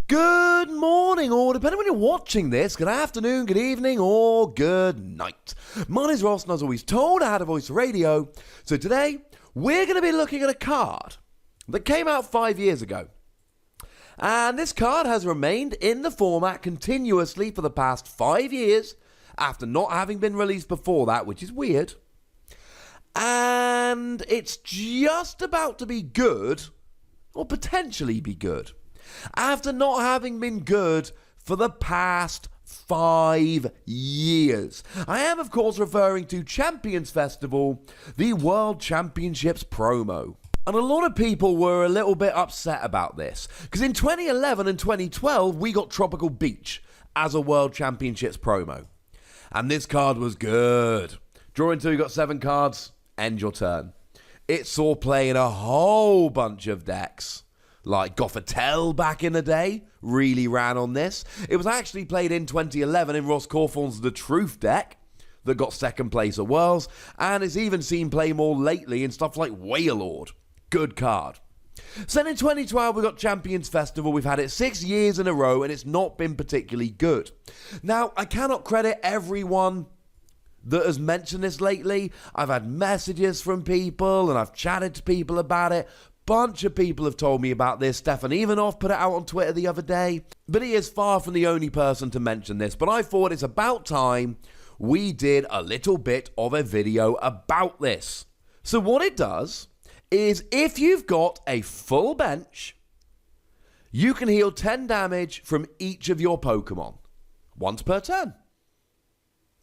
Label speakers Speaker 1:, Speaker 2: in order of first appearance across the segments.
Speaker 1: Good morning, or depending when you're watching this, good afternoon, good evening, or good night. My name's Ross, and as always told, I had a voice for radio. So today, we're going to be looking at a card that came out 5 years ago. And this card has remained in the format continuously for the past 5 years, after not having been released before that, which is weird. And it's just about to be good, or potentially be good, after not having been good for the past 5 years. I am, of course, referring to Champions Festival, the World Championships promo. And a lot of people were a little bit upset about this, because in 2011 and 2012, we got Tropical Beach as a World Championships promo. And this card was good. Draw until you got 7 cards, end your turn. It saw play in a whole bunch of decks. Like Gothitelle back in the day, really ran on this. It was actually played in 2011 in Ross Cawthorn's The Truth deck that got second place at Worlds, and it's even seen play more lately in stuff like Wailord. Good card. So then in 2012 we got Champions Festival. We've had it 6 years in a row and it's not been particularly good. Now, I cannot credit everyone that has mentioned this lately. I've had messages from people and I've chatted to people about it. Bunch of people have told me about this. Stefan Ivanov put it out on Twitter the other day. But he is far from the only person to mention this. But I thought it's about time we did a little bit of a video about this. So what it does is if you've got a full bench, you can heal 10 damage from each of your Pokemon. Once per turn.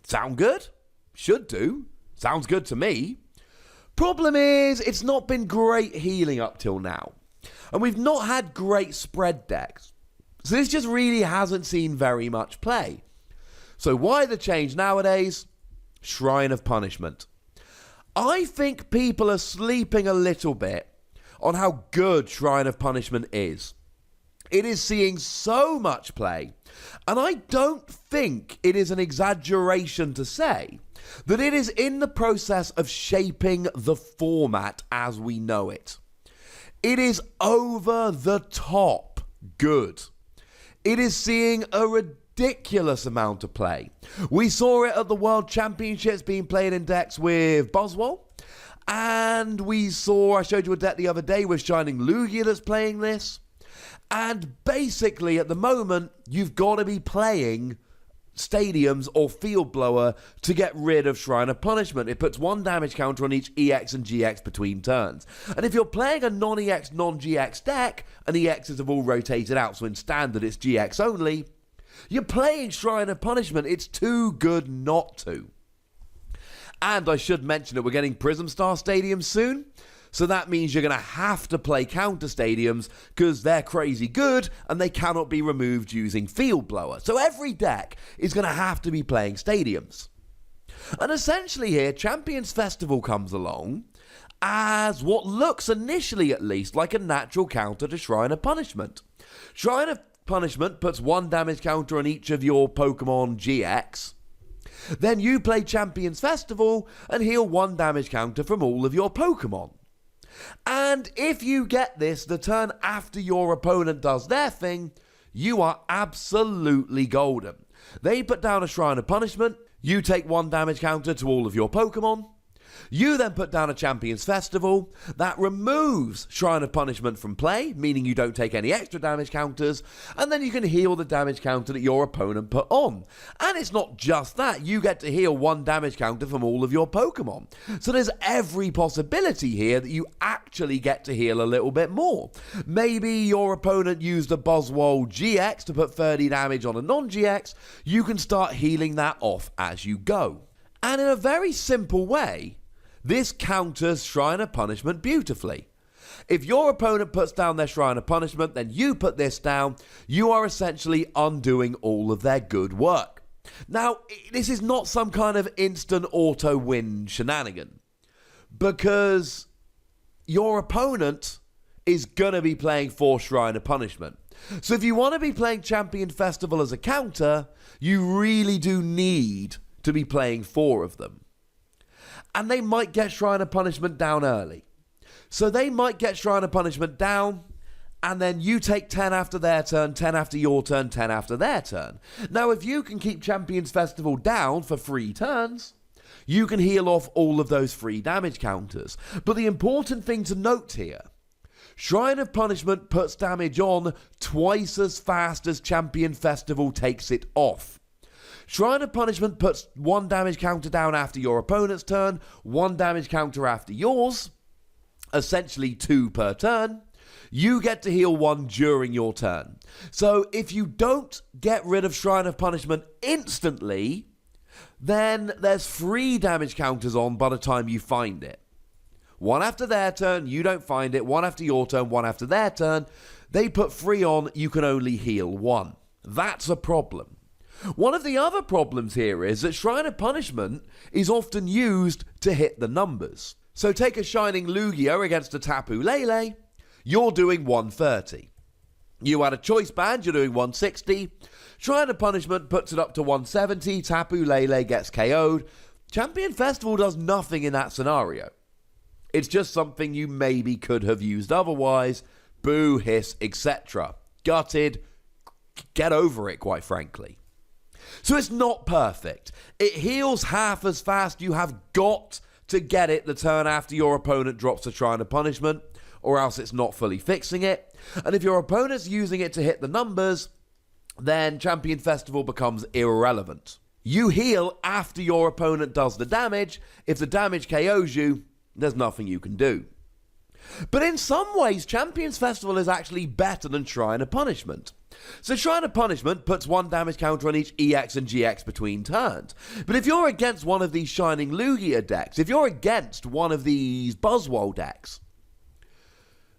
Speaker 1: Sound good? Should do. Sounds good to me. Problem is, it's not been great healing up till now. And we've not had great spread decks. So this just really hasn't seen very much play. So why the change nowadays? Shrine of Punishment. I think people are sleeping a little bit on how good Shrine of Punishment is. It is seeing so much play. And I don't think it is an exaggeration to say that it is in the process of shaping the format as we know it. It is over the top good. It is seeing a ridiculous amount of play. We saw it at the World Championships being played in decks with Buzzwole. And I showed you a deck the other day with Shining Lugia that's playing this. And basically, at the moment, you've got to be playing Stadiums or Field Blower to get rid of Shrine of Punishment. It puts 1 damage counter on each EX and GX between turns. And if you're playing a non-EX, non-GX deck, and EXs have all rotated out, so in Standard it's GX only, you're playing Shrine of Punishment. It's too good not to. And I should mention that we're getting Prism Star Stadiums soon. So that means you're going to have to play counter stadiums because they're crazy good and they cannot be removed using Field Blower. So every deck is going to have to be playing stadiums. And essentially here, Champions Festival comes along as what looks initially at least like a natural counter to Shrine of Punishment. Shrine of Punishment puts 1 damage counter on each of your Pokemon GX. Then you play Champions Festival and heal 1 damage counter from all of your Pokemon. And if you get this the turn after your opponent does their thing, you are absolutely golden. They put down a Shrine of Punishment, you take 1 damage counter to all of your Pokemon. You then put down a Champions Festival that removes Shrine of Punishment from play, meaning you don't take any extra damage counters, and then you can heal the damage counter that your opponent put on. And it's not just that, you get to heal 1 damage counter from all of your Pokemon. So there's every possibility here that you actually get to heal a little bit more. Maybe your opponent used a Buzzwole GX to put 30 damage on a non-GX, you can start healing that off as you go. And in a very simple way, this counters Shrine of Punishment beautifully. If your opponent puts down their Shrine of Punishment, then you put this down, you are essentially undoing all of their good work. Now, this is not some kind of instant auto-win shenanigan, because your opponent is going to be playing 4 Shrine of Punishment. So if you want to be playing Champion Festival as a counter, you really do need to be playing 4 of them. And they might get Shrine of Punishment down early. So they might get Shrine of Punishment down, and then you take 10 after their turn, 10 after your turn, 10 after their turn. Now, if you can keep Champions Festival down for 3 turns, you can heal off all of those free damage counters. But the important thing to note here, Shrine of Punishment puts damage on twice as fast as Champion Festival takes it off. Shrine of Punishment puts 1 damage counter down after your opponent's turn, 1 damage counter after yours, essentially 2 per turn. You get to heal 1 during your turn. So if you don't get rid of Shrine of Punishment instantly, then there's 3 damage counters on by the time you find it. 1 after their turn, you don't find it. 1 after your turn, 1 after their turn. They put 3 on, you can only heal 1. That's a problem. One of the other problems here is that Shrine of Punishment is often used to hit the numbers. So take a Shining Lugia against a Tapu Lele, you're doing 130. You add a Choice Band, you're doing 160. Shrine of Punishment puts it up to 170, Tapu Lele gets KO'd. Champion Festival does nothing in that scenario. It's just something you maybe could have used otherwise. Boo, hiss, etc. Gutted. Get over it, quite frankly. So it's not perfect. It heals half as fast. You have got to get it the turn after your opponent drops a Shrine of Punishment, or else it's not fully fixing it. And if your opponent's using it to hit the numbers, then Champion Festival becomes irrelevant. You heal after your opponent does the damage. If the damage KOs you, there's nothing you can do. But in some ways, Champions Festival is actually better than Shrine of Punishment. So Shrine of Punishment puts 1 damage counter on each EX and GX between turns. But if you're against one of these Shining Lugia decks, if you're against one of these Buzzwole decks,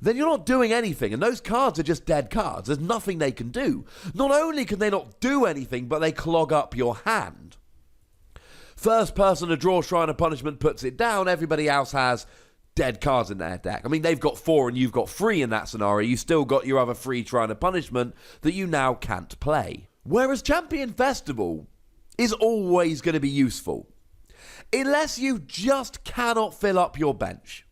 Speaker 1: then you're not doing anything, and those cards are just dead cards. There's nothing they can do. Not only can they not do anything, but they clog up your hand. First person to draw Shrine of Punishment puts it down. Everybody else has dead cards in their deck. I mean, they've got 4 and you've got 3 in that scenario. You still got your other 3 Shrine of Punishment that you now can't play. Whereas Champion Festival is always going to be useful, unless you just cannot fill up your bench.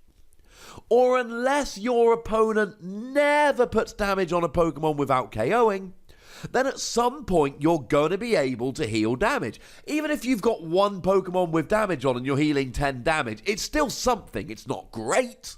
Speaker 1: Or unless your opponent never puts damage on a Pokemon without KOing, then at some point you're going to be able to heal damage. Even if you've got 1 Pokemon with damage on and you're healing 10 damage, it's still something. It's not great,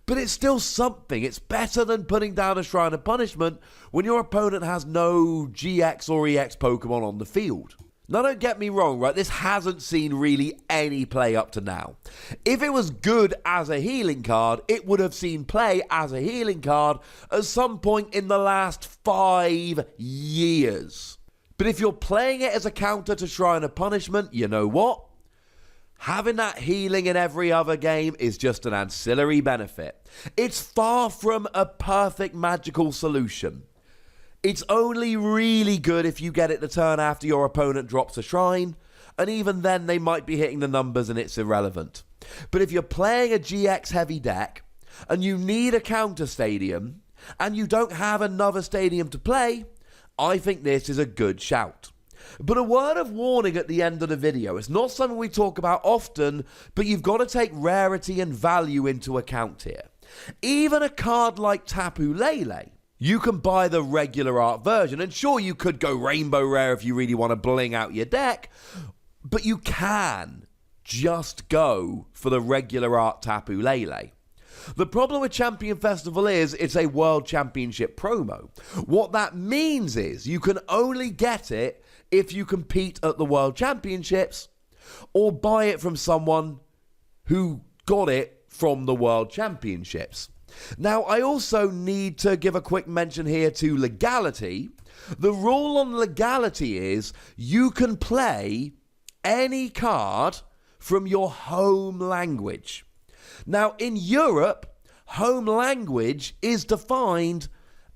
Speaker 1: but it's still something. It's better than putting down a Shrine of Punishment when your opponent has no GX or EX Pokemon on the field. Now, don't get me wrong, right? This hasn't seen really any play up to now. If it was good as a healing card, it would have seen play as a healing card at some point in the last 5 years. But if you're playing it as a counter to Shrine of Punishment, you know what? Having that healing in every other game is just an ancillary benefit. It's far from a perfect magical solution. It's only really good if you get it the turn after your opponent drops a shrine, and even then they might be hitting the numbers and it's irrelevant. But if you're playing a GX heavy deck, and you need a counter stadium, and you don't have another stadium to play, I think this is a good shout. But a word of warning at the end of the video. It's not something we talk about often, but you've got to take rarity and value into account here. Even a card like Tapu Lele, you can buy the regular art version, and sure, you could go rainbow rare if you really want to bling out your deck, but you can just go for the regular art Tapu Lele. The problem with Champion Festival is it's a World Championship promo. What that means is you can only get it if you compete at the World Championships or buy it from someone who got it from the World Championships. Now, I also need to give a quick mention here to Legality. The rule on Legality is you can play any card from your home language. Now, in Europe, home language is defined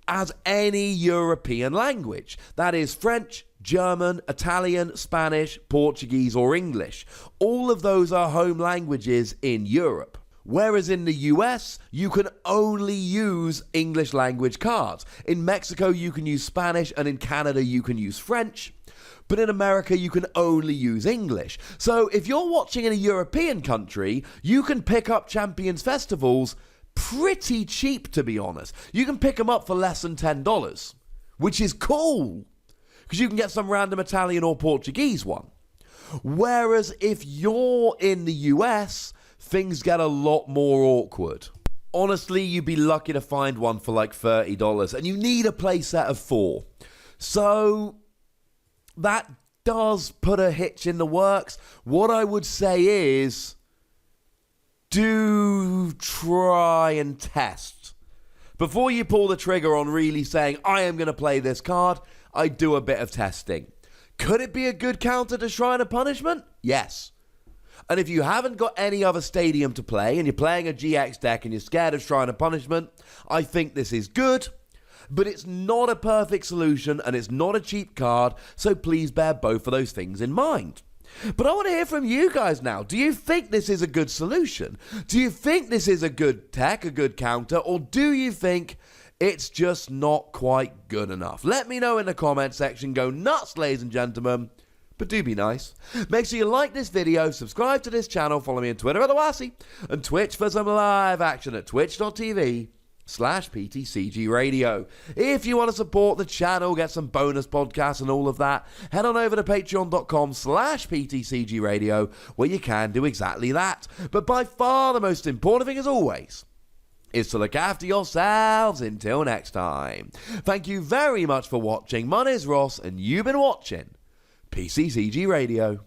Speaker 1: as any European language. That is French, German, Italian, Spanish, Portuguese, or English. All of those are home languages in Europe. Whereas in the US, you can only use English language cards. In Mexico, you can use Spanish, and in Canada, you can use French. But in America, you can only use English. So if you're watching in a European country, you can pick up Champions Festivals pretty cheap, to be honest. You can pick them up for less than $10, which is cool, because you can get some random Italian or Portuguese one. Whereas if you're in the US, things get a lot more awkward. Honestly, you'd be lucky to find one for like $30, and you need a playset of 4. So that does put a hitch in the works. What I would say is, do try and test. Before you pull the trigger on really saying, I am going to play this card, I'd do a bit of testing. Could it be a good counter to Shrine of Punishment? Yes. And if you haven't got any other stadium to play, and you're playing a GX deck and you're scared of Shrine of Punishment, I think this is good. But it's not a perfect solution, and it's not a cheap card, so please bear both of those things in mind. But I want to hear from you guys now. Do you think this is a good solution? Do you think this is a good tech, a good counter, or do you think it's just not quite good enough? Let me know in the comment section. Go nuts, ladies and gentlemen. But do be nice. Make sure you like this video, subscribe to this channel, follow me on Twitter at the Wassy, and Twitch for some live action at twitch.tv/PTCGRadio. If you want to support the channel, get some bonus podcasts and all of that, head on over to patreon.com/PTCGRadio, where you can do exactly that. But by far the most important thing, as always, is to look after yourselves until next time. Thank you very much for watching. My name is Ross, and you've been watching PTCG Radio.